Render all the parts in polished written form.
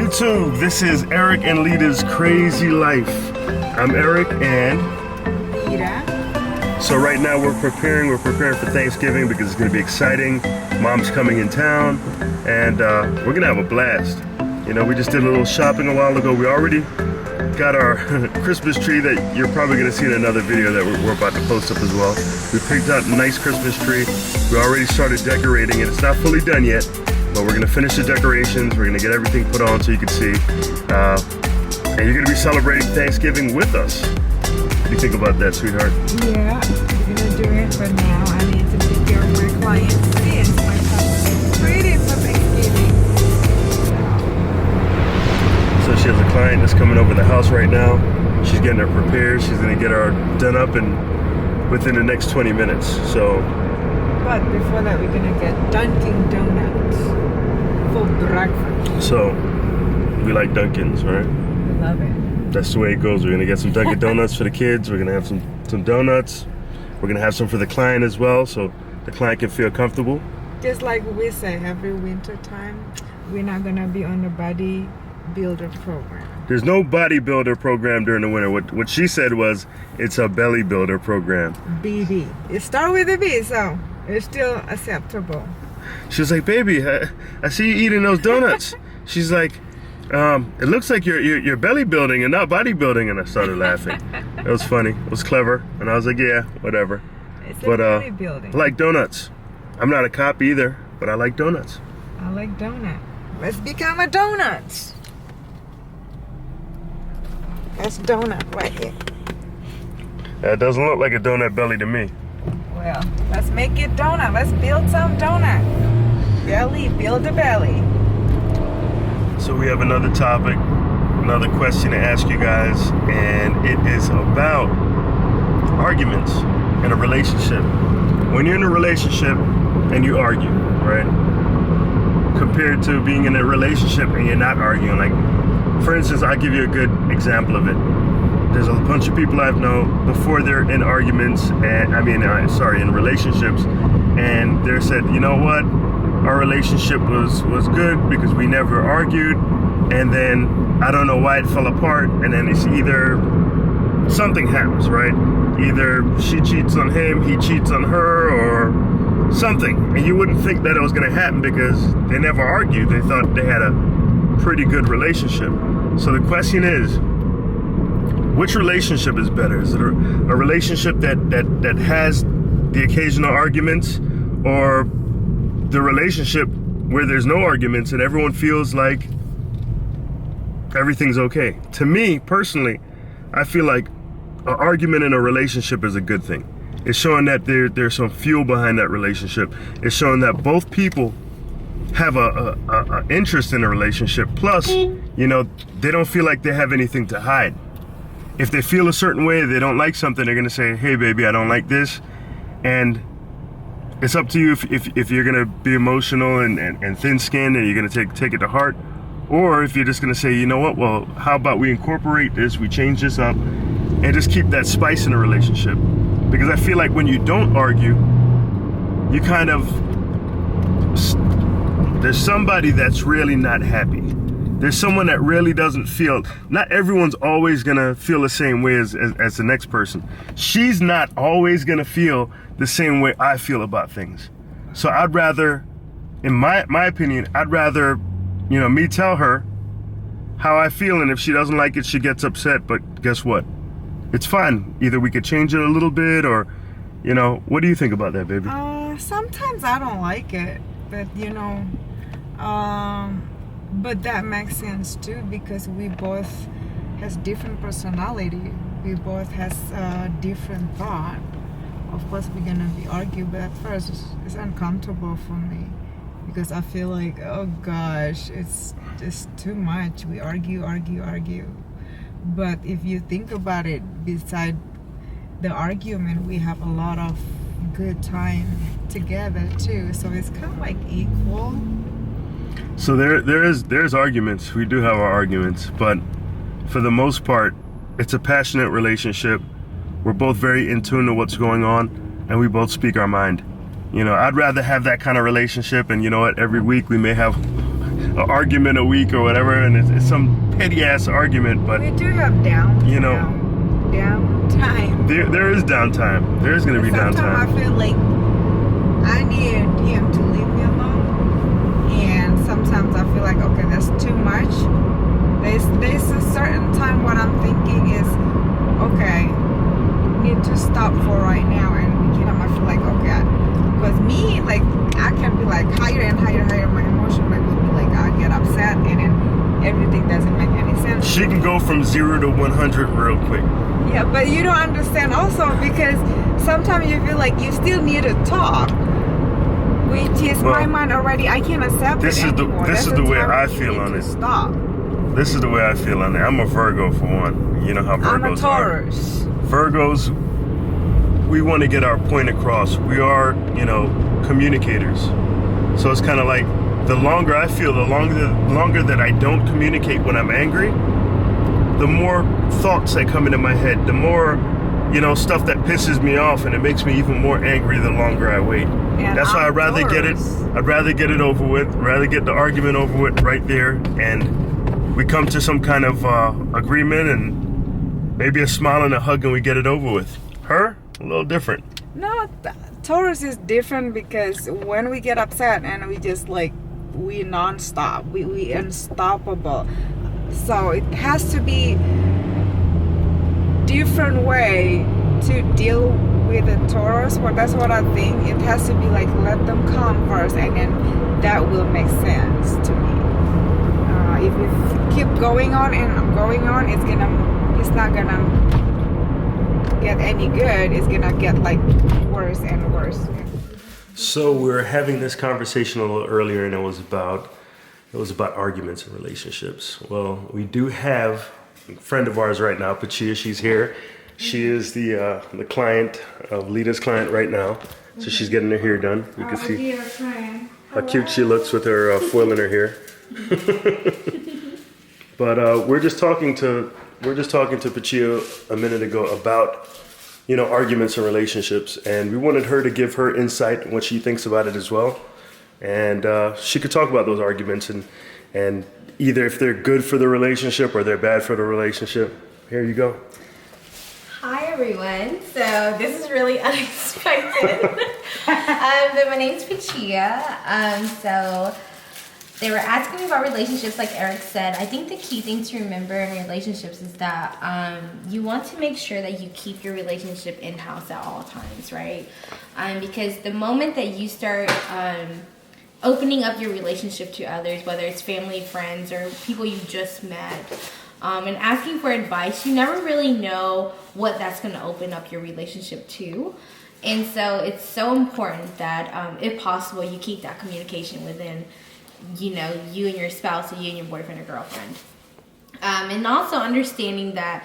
YouTube. This is Eric and Lita's Crazy Life. I'm Eric and Lita. So right now we're preparing for Thanksgiving because it's going to be exciting. Mom's coming in town and we're going to have a blast. You know, we just did a little shopping a while ago. We already got our Christmas tree that you're probably going to see in another video that we're about to post up as well. We picked out a nice Christmas tree. We already started decorating it. It's not fully done yet, but we're going to finish the decorations. We're going to get everything put on so you can see. And you're going to be celebrating Thanksgiving with us. What do you think about that, sweetheart? Yeah, we're going to do it, but now I need to take care of my clients since my house is ready for Thanksgiving. So she has a client that's coming over the house right now. She's getting her prepared. She's going to get her done up and within the next 20 minutes. So, but before that, we're going to get Dunkin' Donuts for breakfast. So, we like Dunkin's, right? We love it. That's the way it goes. We're going to get some Dunkin' Donuts for the kids. We're going to have some donuts. We're going to have some for the client as well, so the client can feel comfortable. Just like we say every winter time, we're not going to be on the bodybuilder program. There's no bodybuilder program during the winter. What she said was it's a belly builder program. BB. It starts with a B, so it's still acceptable. She was like, baby, I see you eating those donuts. She's like, it looks like you're belly building and not bodybuilding. And I started laughing. It was funny. It was clever. And I was like, yeah, whatever. It's But bodybuilding. I like donuts. I'm not a cop either, but I like donuts. I like donut. Let's become a donut. That's donut right here. That doesn't look like a donut belly to me. Well, let's make it donut. Let's build some donut. Belly, build a belly. So we have another topic, another question to ask you guys, and it is about arguments in a relationship. When you're in a relationship and you argue, right? Compared to being in a relationship and you're not arguing. Like, for instance, I'll give you a good example of it. There's a bunch of people I've known before they're in arguments, and in relationships, and they said, you know what? Our relationship was good because we never argued, and then I don't know why it fell apart, and then it's either something happens, right? Either she cheats on him, he cheats on her, or something. And you wouldn't think that it was going to happen because they never argued. They thought they had a pretty good relationship. So the question is, which relationship is better? Is it a relationship that has the occasional arguments, or the relationship where there's no arguments and everyone feels like everything's okay? To me, personally, I feel like an argument in a relationship is a good thing. It's showing that there's some fuel behind that relationship. It's showing that both people have a interest in a relationship. Plus, you know, they don't feel like they have anything to hide. If they feel a certain way, they don't like something, they're gonna say, hey baby, I don't like this. And it's up to you if you're gonna be emotional and thin-skinned and you're gonna take it to heart, or if you're just gonna say, you know what, well, how about we incorporate this, we change this up, and just keep that spice in a relationship. Because I feel like when you don't argue, you kind of, there's somebody that's really not happy. There's someone that really doesn't feel, not everyone's always gonna feel the same way as the next person. She's not always gonna feel the same way I feel about things. So I'd rather, in my opinion, I'd rather, you know, me tell her how I feel, and if she doesn't like it, she gets upset, but guess what? It's fine. Either we could change it a little bit, or, you know, what do you think about that, baby? Sometimes I don't like it, but you know, but that makes sense too, because we both has different personality. We both has different thought. Of course, we're gonna be argue, but at first it's uncomfortable for me because I feel like, oh gosh, it's just too much. We argue. But if you think about it, beside the argument, we have a lot of good time together too. So it's kind of like equal. So there's arguments. We do have our arguments, but for the most part, it's a passionate relationship. We're both very in tune to what's going on, and we both speak our mind. You know, I'd rather have that kind of relationship, and you know what, every week we may have an argument a week or whatever, and it's some petty ass argument, but We do have down. You know. Downtime. there is downtime. There's gonna be Sometimes downtime. I feel like I need him to leave me alone, and sometimes I feel like, okay, that's too much. There's a certain time what I'm thinking is, okay, need to stop for right now, and I feel like, okay, because me, like, I can be like higher and higher, my emotion like will be like, I get upset, and then everything doesn't make any sense. She can go from 0 to 100 real quick. Yeah, but you don't understand also, because sometimes you feel like you still need to talk, which is my mind already. I can't accept This it is the anymore. this That's is the way time I you feel need on to it. Stop. This is the way I feel on it. I'm a Virgo for one. You know how I'm a Virgos are. Taurus. Virgos, we want to get our point across. We are, communicators. So it's kind of like the longer I feel, the longer that I don't communicate when I'm angry, the more thoughts that come into my head, the more, stuff that pisses me off, and it makes me even more angry the longer I wait. And That's why I'm I'd rather get it. Taurus. I'd rather get it over with. Rather get the argument over with right there, and we come to some kind of agreement, and maybe a smile and a hug, and we get it over with. Her, a little different. No, Taurus is different, because when we get upset and we just like, we non-stop, we unstoppable. So it has to be different way to deal with a Taurus. Well, that's what I think. It has to be like, let them come first, and then that will make sense to me. If we keep going on and going on, it's not gonna get any good. It's gonna get like worse and worse. So we were having this conversation a little earlier, and it was about arguments and relationships. Well, we do have a friend of ours right now, Pachia. She's here. She is the client of Lita's client right now. So she's getting her hair done. You can see how cute she looks with her foil in her hair. But we're just talking to Pachia a minute ago about arguments and relationships, and we wanted her to give her insight and what she thinks about it as well. And she could talk about those arguments and either if they're good for the relationship or they're bad for the relationship. Here you go. Hi everyone. So this is really unexpected. But my name's Pachia. So they were asking me about relationships, like Eric said. I think the key thing to remember in relationships is that you want to make sure that you keep your relationship in-house at all times, right? Because the moment that you start opening up your relationship to others, whether it's family, friends, or people you just met, and asking for advice, you never really know what that's going to open up your relationship to. And so it's so important that, if possible, you keep that communication within, you and your spouse, or you and your boyfriend or girlfriend. And also understanding that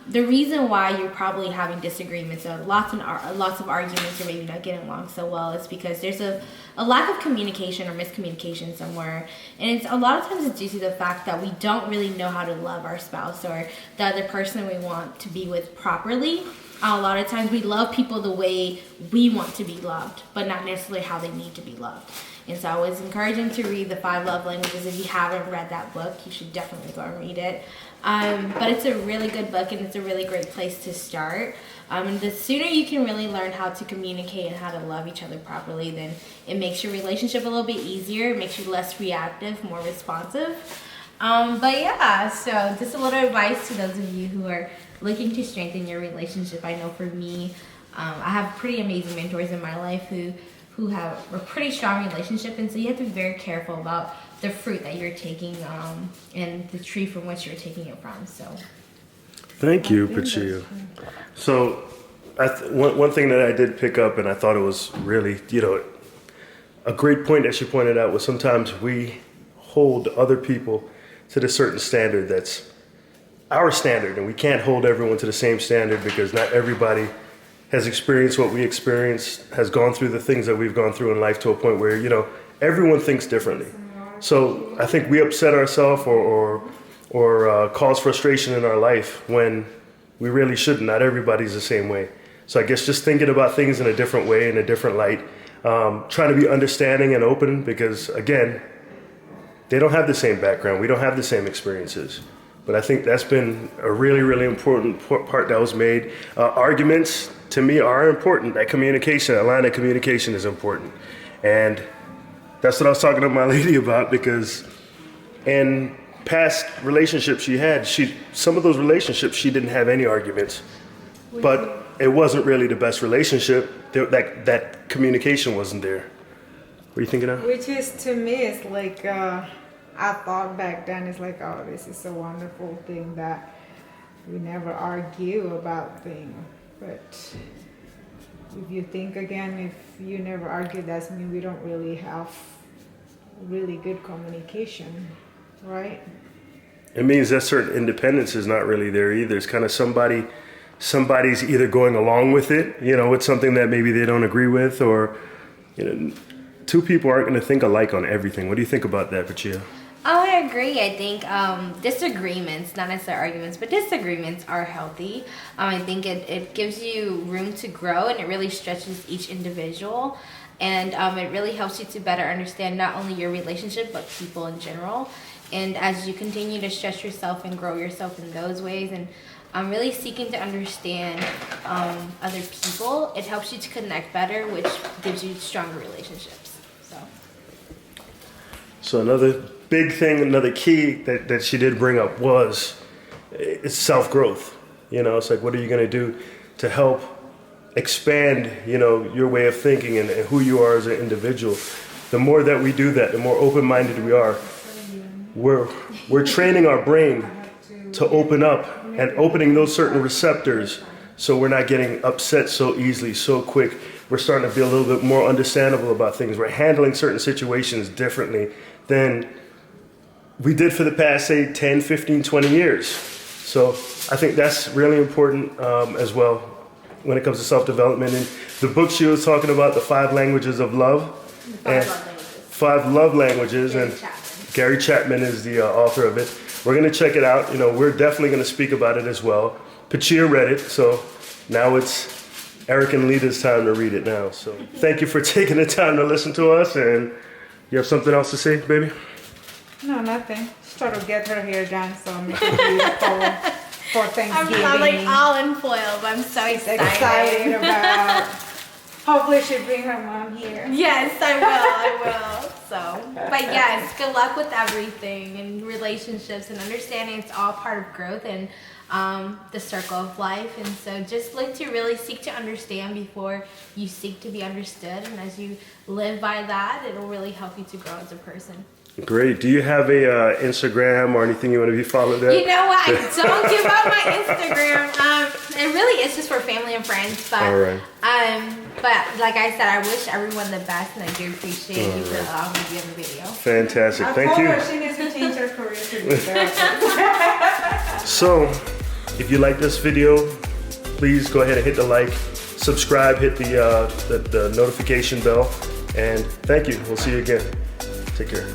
the reason why you're probably having disagreements or lots of arguments, or maybe not getting along so well, is because there's a lack of communication or miscommunication somewhere. And it's a lot of times it's due to the fact that we don't really know how to love our spouse or the other person we want to be with properly. A lot of times we love people the way we want to be loved, but not necessarily how they need to be loved. And so I was encouraging to read The 5 Love Languages. If you haven't read that book, you should definitely go and read it. But it's a really good book, and it's a really great place to start. And the sooner you can really learn how to communicate and how to love each other properly, then it makes your relationship a little bit easier. It makes you less reactive, more responsive. But yeah, so just a little advice to those of you who are looking to strengthen your relationship. I know for me, I have pretty amazing mentors in my life who have a pretty strong relationship, and so you have to be very careful about the fruit that you're taking and the tree from which you're taking it from. So thank you, Pachia. So one thing that I did pick up, and I thought it was really a great point that she pointed out, was sometimes we hold other people to the certain standard that's our standard, and we can't hold everyone to the same standard, because not everybody has experienced what we experienced, has gone through the things that we've gone through in life, to a point where, everyone thinks differently. So I think we upset ourselves or cause frustration in our life when we really shouldn't. Not everybody's the same way. So I guess just thinking about things in a different way, in a different light, trying to be understanding and open, because again, they don't have the same background. We don't have the same experiences. But I think that's been a really, really important part that was made. Arguments, to me, are important. That communication, that line of communication is important. And that's what I was talking to my lady about, because in past relationships she had, some of those relationships, she didn't have any arguments. But it wasn't really the best relationship. That communication wasn't there. What are you thinking of? Which is, to me, it's like, I thought back then, it's like, oh, this is a wonderful thing that we never argue about things. But if you think again, if you never argue, that means we don't really have really good communication, right? It means that certain independence is not really there either. It's kind of somebody's either going along with it, with something that maybe they don't agree with, or, two people aren't going to think alike on everything. What do you think about that, Pachia? Oh, I agree. I think disagreements, not necessarily arguments, but disagreements are healthy. I think it gives you room to grow, and it really stretches each individual. And it really helps you to better understand not only your relationship, but people in general. And as you continue to stretch yourself and grow yourself in those ways, and really seeking to understand other people, it helps you to connect better, which gives you stronger relationships. So another big thing, another key that she did bring up was it's self-growth. It's like, what are you going to do to help expand, your way of thinking and who you are as an individual? The more that we do that, the more open-minded we are. We're training our brain to open up and opening those certain receptors, so we're not getting upset so easily, so quick. We're starting to be a little bit more understandable about things. We're handling certain situations differently than we did for the past, say, 10, 15, 20 years. So I think that's really important as well when it comes to self-development. And the book she was talking about, The 5 Languages of Love. Five love languages. And Gary Chapman is the author of it. We're going to check it out. We're definitely going to speak about it as well. Pachia read it, so now it's Eric and Lita's time to read it now. So thank you for taking the time to listen to us. And you have something else to say, baby? No, nothing. Just try to get her hair done, so make it beautiful for Thanksgiving. I'm like all in foil, but I'm so excited about. Hopefully she'll bring her mom here. Yes, I will. So, but yes, good luck with everything and relationships and understanding it's all part of growth and the circle of life. And so just look to really seek to understand before you seek to be understood. And as you live by that, it'll really help you to grow as a person. Great. Do you have a Instagram or anything you want to be followed at? You know what? I don't give up my Instagram. It really is just for family and friends. But, all right. But like I said, I wish everyone the best, and I do appreciate you for allowing me to be in the video. Fantastic. Thank you. She needs to change her career to be better. So, if you like this video, please go ahead and hit the like, subscribe, hit the notification bell, and thank you. We'll see you again. Take care.